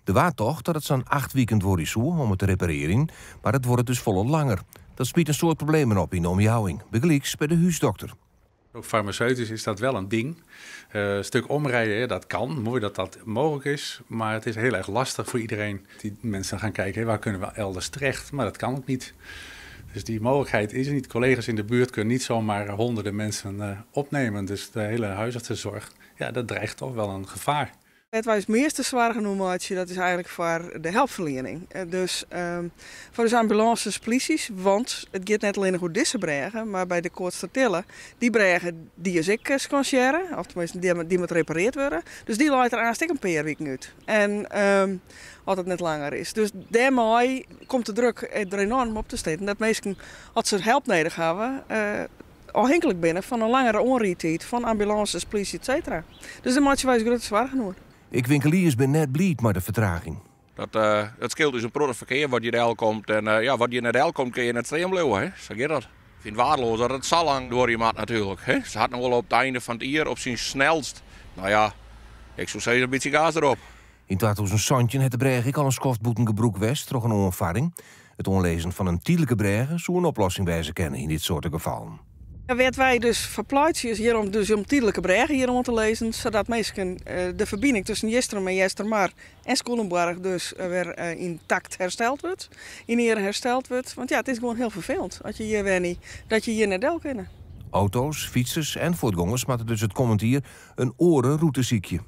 Er was toch dat het zo'n 8 weken wordt om het te repareren, maar het wordt dus volle langer. Dat smiet een soort problemen op in de omjouwing. Begelijks bij de huisdokter. Ook farmaceutisch is dat wel een ding. Een stuk omrijden, dat kan. Mooi dat dat mogelijk is. Maar het is heel erg lastig voor iedereen. Die mensen gaan kijken, waar kunnen we elders terecht? Maar dat kan ook niet. Dus die mogelijkheid is er niet. Collega's in de buurt kunnen niet zomaar honderden mensen opnemen. Dus de hele huisartsenzorg, ja, dat dreigt toch wel een gevaar. Het was het meeste zwaar genomen, dat is eigenlijk voor de hulpverlening. Dus voor de ambulances, polities, want het gaat niet alleen goed deze bregen, maar bij de kortste tillen, die bregen die is ik scanciëren, of tenminste die moet repareerd worden. Dus die laat er aanstek een paar weken uit. En als het net langer is. Dus daarmee komt de druk er enorm op te steken. Dat mensen, als ze hulp nodig hebben, afhankelijk binnen van een langere onrietijd van ambulances, politie, etc. Dus dan moet je wel eens zwaar genoeg. Ik winkeliers ben net blij met de vertraging. Het scheelt dus een product verkeer wat je er komt. En wat je naar komt kun je net stream blijven, hè? Zo gaat dat. Ik vind het waardeloos dat het zo lang door je maat natuurlijk. Hè? Ze had nog wel op het einde van het jaar op zijn snelst. Nou ja, ik zou zeggen een beetje gas erop. In 2000 had de brege ik al een skoftboeten gebroek west, door een onervaring. Het onlezen van een tijdelijke brege zou een oplossing wijzen kennen in dit soort gevallen. Dan werden wij dus verplaatst hierom, dus om tijdelijke bregen hierom te lezen, zodat mensen de verbinding tussen Jestrum en Jestermar en Schoenenborg dus weer intact hersteld wordt, in ere hersteld wordt. Want ja, het is gewoon heel vervelend als je hier weer niet, dat je hier naar Del kunnen. Auto's, fietsers en voetgangers maken dus het komend hier een orenrouteziekje.